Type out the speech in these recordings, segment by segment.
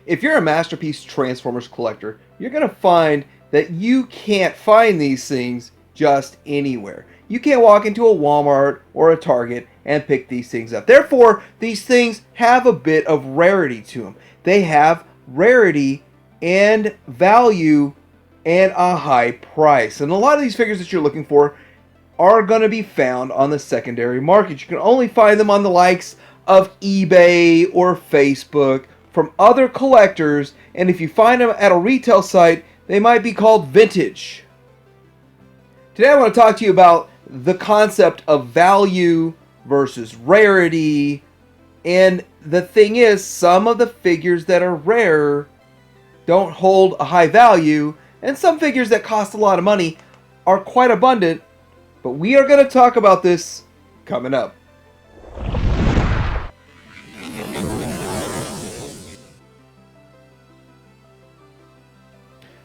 If you're a Masterpiece Transformers collector, you're going to find that you can't find these things just anywhere. You can't walk into a Walmart or a Target and pick these things up. Therefore, these things have a bit of rarity to them. They have rarity and value and a high price. And a lot of these figures that you're looking for are going to be found on the secondary market. You can only find them on the likes of eBay or Facebook from other collectors, and if you find them at a retail site, they might be called vintage. Today I want to talk to you about the concept of value versus rarity, and the thing is, some of the figures that are rare don't hold a high value, and some figures that cost a lot of money are quite abundant, but we are going to talk about this coming up.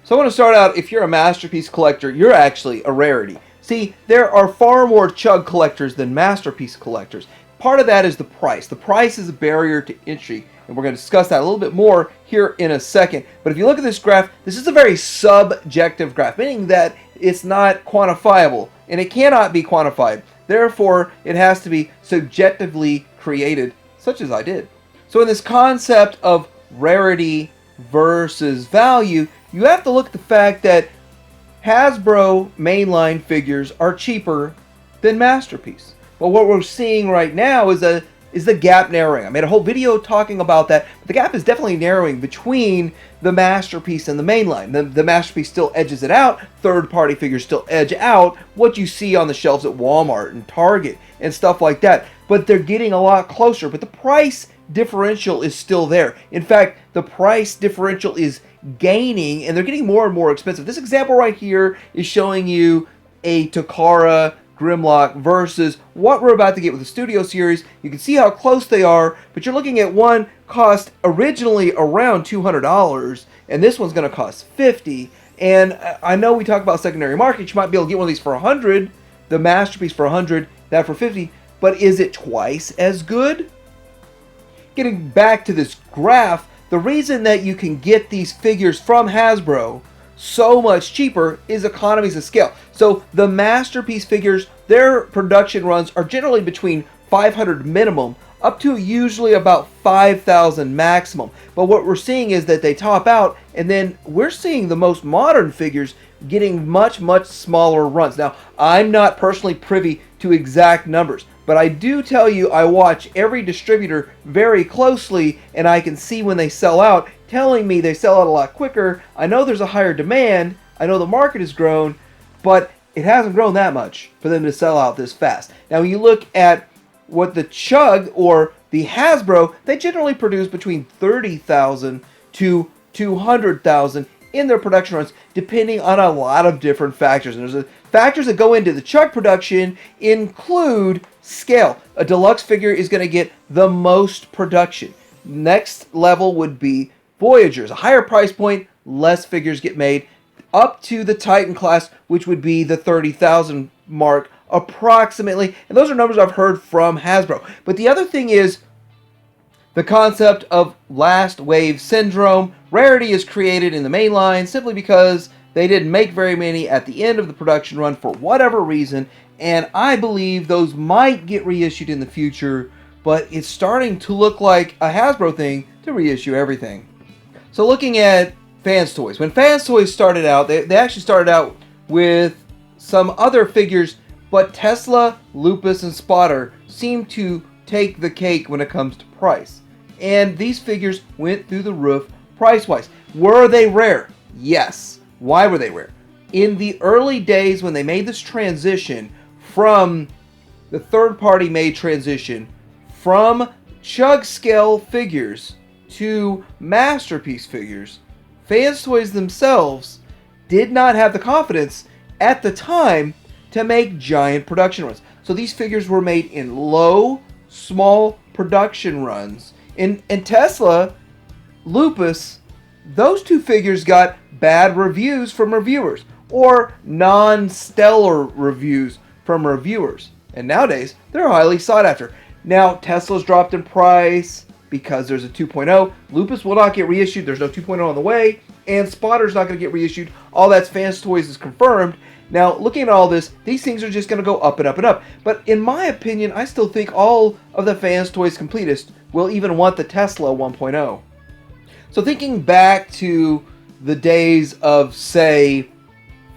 So I want to start out, if you're a Masterpiece collector, you're actually a rarity. See, there are far more Chug collectors than Masterpiece collectors. Part of that is the price. The price is a barrier to entry, and we're going to discuss that a little bit more here in a second. But if you look at this graph, this is a very subjective graph, meaning that it's not quantifiable, and it cannot be quantified. Therefore, it has to be subjectively created, such as I did. So in this concept of rarity versus value, you have to look at the fact that Hasbro mainline figures are cheaper than Masterpiece. Well, what we're seeing right now is the gap narrowing. I made a whole video talking about that, but the gap is definitely narrowing between the Masterpiece and the mainline. The Masterpiece still edges it out. Third-party figures still edge out what you see on the shelves at Walmart and Target and stuff like that. But they're getting a lot closer. But the price differential is still there. In fact, the price differential is gaining, and they're getting more and more expensive. This example right here is showing you a Takara Grimlock versus what we're about to get with the Studio Series. You can see how close they are, but you're looking at one cost originally around $200, and this one's going to cost $50. And I know we talk about secondary market. You might be able to get one of these for $100, the Masterpiece for $100, that for $50, but is it twice as good? Getting back to this graph, the reason that you can get these figures from Hasbro so much cheaper is economies of scale. So the Masterpiece figures, their production runs are generally between 500 minimum up to usually about 5,000 maximum. But what we're seeing is that they top out, and then we're seeing the most modern figures getting much, much smaller runs. Now, I'm not personally privy to exact numbers, but I do tell you I watch every distributor very closely, and I can see when they sell out, telling me they sell out a lot quicker. I know there's a higher demand. I know the market has grown, but it hasn't grown that much for them to sell out this fast. Now, when you look at what the Chug or the Hasbro, they generally produce between 30,000 to 200,000 in their production runs, depending on a lot of different factors. And there's factors that go into the Chug production include scale. A deluxe figure is going to get the most production. Next level would be Voyagers. A higher price point, less figures get made, up to the Titan class, which would be the 30,000 mark approximately. And those are numbers I've heard from Hasbro. But the other thing is the concept of last wave syndrome. Rarity is created in the main line simply because they didn't make very many at the end of the production run for whatever reason, and I believe those might get reissued in the future, but it's starting to look like a Hasbro thing to reissue everything. So looking at Fans Toys. When Fans Toys started out, they actually started out with some other figures, but Tesla, Lupus, and Spotter seem to take the cake when it comes to price. And these figures went through the roof price-wise. Were they rare? Yes. Why were they rare? In the early days when they made this transition from the third-party made transition from Chug scale figures to Masterpiece figures, Fans Toys themselves did not have the confidence at the time to make giant production runs. So these figures were made in low, small production runs. And Tesla, Lupus, those two figures got bad reviews from reviewers or non-stellar reviews from reviewers. And nowadays, they're highly sought after. Now, Tesla's dropped in price. because there's a 2.0. Lupus will not get reissued. There's no 2.0 on the way. And Spotter's not going to get reissued. All that's Fans Toys is confirmed. Now, looking at all this, these things are just going to go up and up and up. But in my opinion, I still think all of the Fans Toys completists will even want the Tesla 1.0. So thinking back to the days of, say,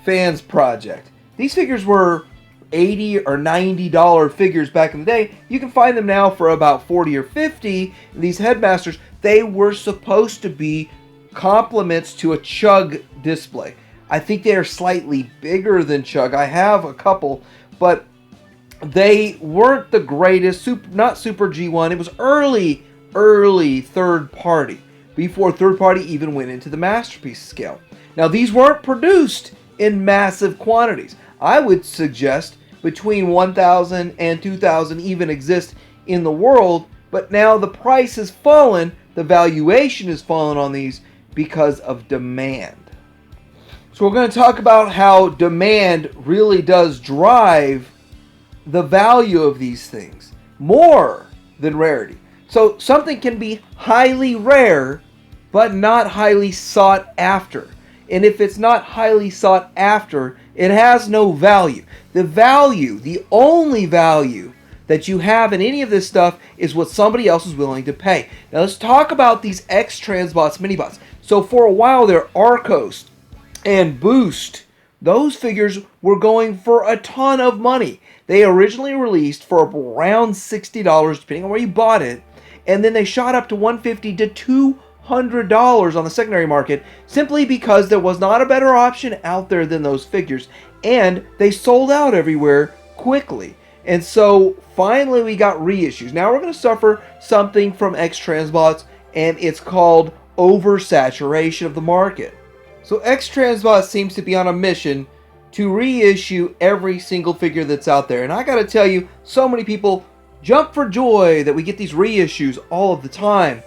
Fans Project, these figures were $80 or $90 figures back in the day. You can find them now for about $40 or $50. These Headmasters, they were supposed to be complements to a Chug display. I think they are slightly bigger than Chug. I have a couple, but they weren't the greatest. Not Super G1. It was early third party, before third party even went into the Masterpiece scale. Now, these weren't produced in massive quantities. I would suggest between 1,000 and 2,000 even exist in the world, but now the price has fallen, the valuation has fallen on these because of demand. So we're going to talk about how demand really does drive the value of these things more than rarity. So something can be highly rare, but not highly sought after. And if it's not highly sought after, it has no value. The value, the only value that you have in any of this stuff is what somebody else is willing to pay. Now let's talk about these X-Transbots minibots. So for a while there, Arcos and Boost, those figures were going for a ton of money. They originally released for around $60, depending on where you bought it, and then they shot up to $150 to $200 on the secondary market, simply because there was not a better option out there than those figures, and they sold out everywhere quickly. And so finally we got reissues. Now we're going to suffer something from X-Transbots, and it's called oversaturation of the market. So X-Transbot seems to be on a mission to reissue every single figure that's out there. And I gotta tell you, so many people jump for joy that we get these reissues all of the time.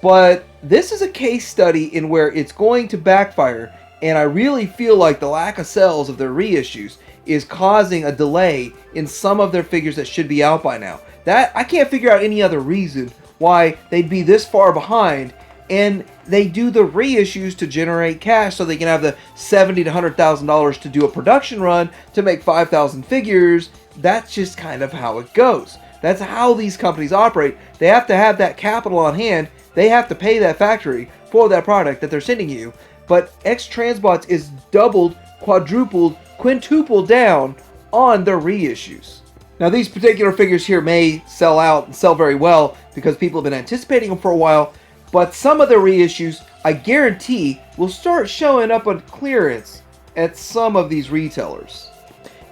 But this is a case study in where it's going to backfire, and I really feel like the lack of sales of their reissues is causing a delay in some of their figures that should be out by now. That I can't figure out any other reason why they'd be this far behind. And they do the reissues to generate cash so they can have the $70,000 to $100,000 to do a production run to make 5,000 figures. That's just kind of how it goes. That's how these companies operate. They have to have that capital on hand. They have to pay that factory for that product that they're sending you. But X-Transbots is doubled, quadrupled, quintupled down on their reissues. Now these particular figures here may sell out and sell very well because people have been anticipating them for a while. But some of the reissues, I guarantee, will start showing up on clearance at some of these retailers.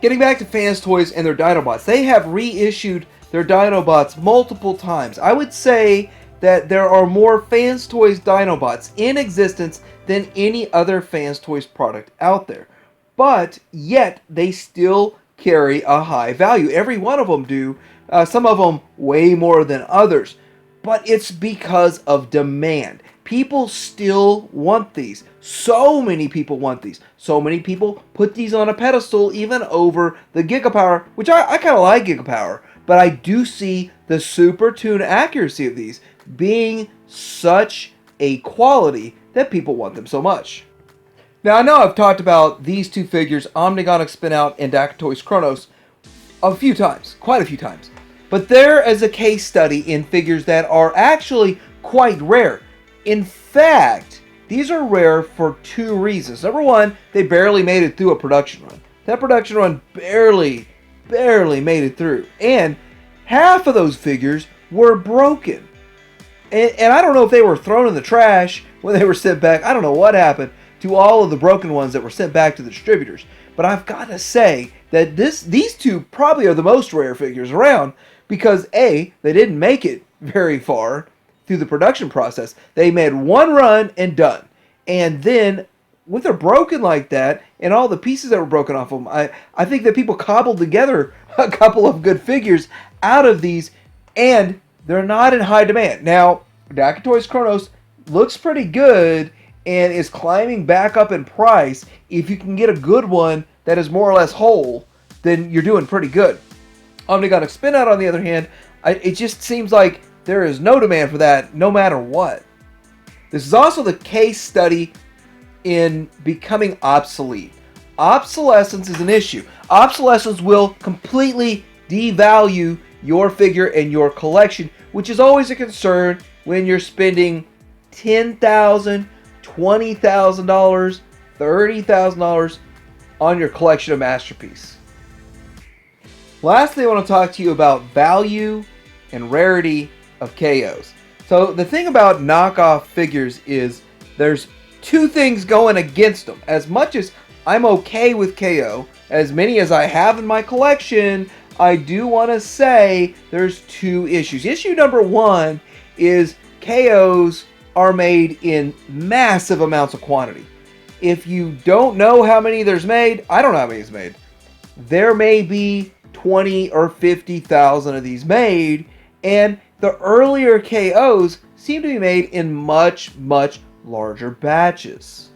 Getting back to Fans Toys and their Dinobots, they have reissued their Dinobots multiple times. I would say that there are more Fans Toys Dinobots in existence than any other Fans Toys product out there. But yet, they still carry a high value. Every one of them do. Some of them way more than others. But it's because of demand. People still want these. So many people want these. So many people put these on a pedestal even over the Gigapower, which I kind of like Gigapower. But I do see the super tune accuracy of these being such a quality that people want them so much. Now I know I've talked about these two figures, Omnigonic Spinout and Dakatoys Kronos, a few times. Quite a few times. But there is a case study in figures that are actually quite rare. In fact, these are rare for two reasons. Number one, they barely made it through a production run. That production run barely made it through. And half of those figures were broken. And I don't know if they were thrown in the trash when they were sent back. I don't know what happened to all of the broken ones that were sent back to the distributors. But I've got to say that these two probably are the most rare figures around. Because A, they didn't make it very far through the production process. They made one run and done. And then, with they're broken like that, and all the pieces that were broken off of them, I think that people cobbled together a couple of good figures out of these, and they're not in high demand. Now, Dakatoys Kronos looks pretty good, and is climbing back up in price. If you can get a good one that is more or less whole, then you're doing pretty good. Omnigonic Spinout, on the other hand, it just seems like there is no demand for that no matter what. This is also the case study in becoming obsolete. Obsolescence is an issue. Obsolescence will completely devalue your figure and your collection, which is always a concern when you're spending $10,000, $20,000, $30,000 on your collection of Masterpiece. Lastly, I want to talk to you about value and rarity of KOs. So the thing about knockoff figures is there's two things going against them. As much as I'm okay with KO, as many as I have in my collection, I do want to say there's two issues. Issue number one is KOs are made in massive amounts of quantity. If you don't know how many there's made, I don't know how many is made. There may be 20 or 50,000 of these made, and the earlier KOs seem to be made in much, much larger batches.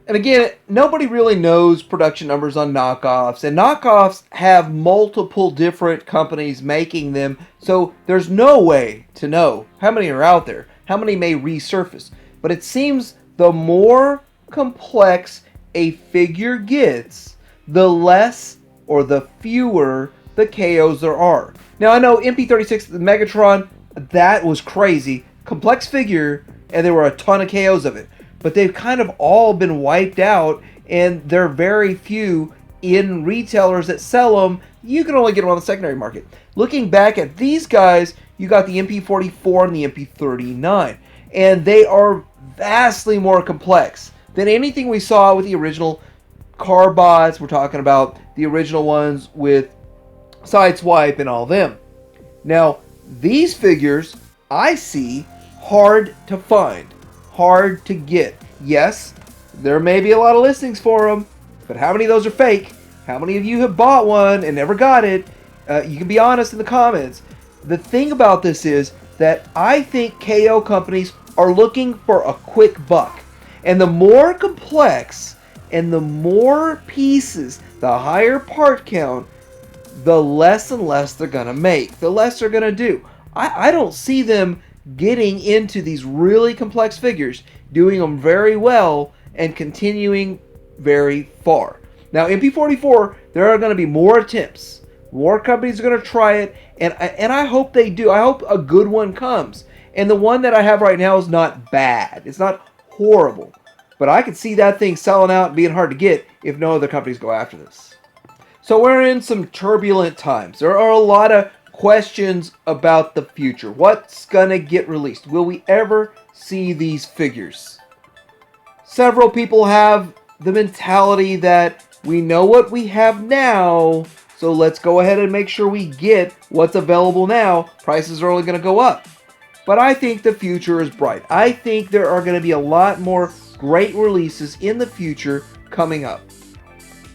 And again, nobody really knows production numbers on knockoffs, and knockoffs have multiple different companies making them, so there's no way to know how many are out there, how many may resurface. But it seems the more complex a figure gets, the less or the fewer the KOs there are. Now I know MP36, the Megatron, that was crazy. Complex figure, and there were a ton of KOs of it. But they've kind of all been wiped out, and there are very few in retailers that sell them. You can only get them on the secondary market. Looking back at these guys, you got the MP44 and the MP39, and they are vastly more complex than anything we saw with the original Carbots. We're talking about the original ones with Sideswipe and all them. Now, these figures I see hard to find, hard to get. Yes, there may be a lot of listings for them, but how many of those are fake? How many of you have bought one and never got it? You can be honest in the comments. The thing about this is that I think KO companies are looking for a quick buck. And the more complex and the more pieces, the higher part count, the less and less they're going to make, the less they're going to do. I don't see them getting into these really complex figures, doing them very well, and continuing very far. Now, MP44, there are going to be more attempts. More companies are going to try it, and I hope they do. I hope a good one comes. And the one that I have right now is not bad. It's not horrible. But I could see that thing selling out and being hard to get if no other companies go after this. So we're in some turbulent times. There are a lot of questions about the future. What's going to get released? Will we ever see these figures? Several people have the mentality that we know what we have now, so let's go ahead and make sure we get what's available now. Prices are only going to go up. But I think the future is bright. I think there are going to be a lot more great releases in the future coming up.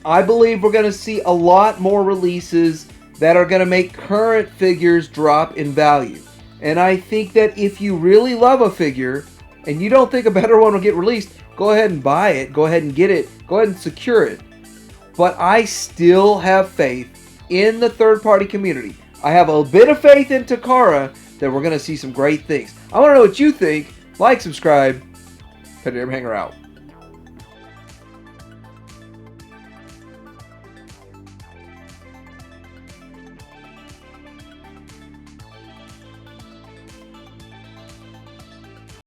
I believe we're going to see a lot more releases that are going to make current figures drop in value. And I think that if you really love a figure and you don't think a better one will get released, go ahead and buy it, go ahead and get it, go ahead and secure it. But I still have faith in the third-party community. I have a bit of faith in Takara that we're going to see some great things. I want to know what you think. Like, subscribe. Pet Hanger out.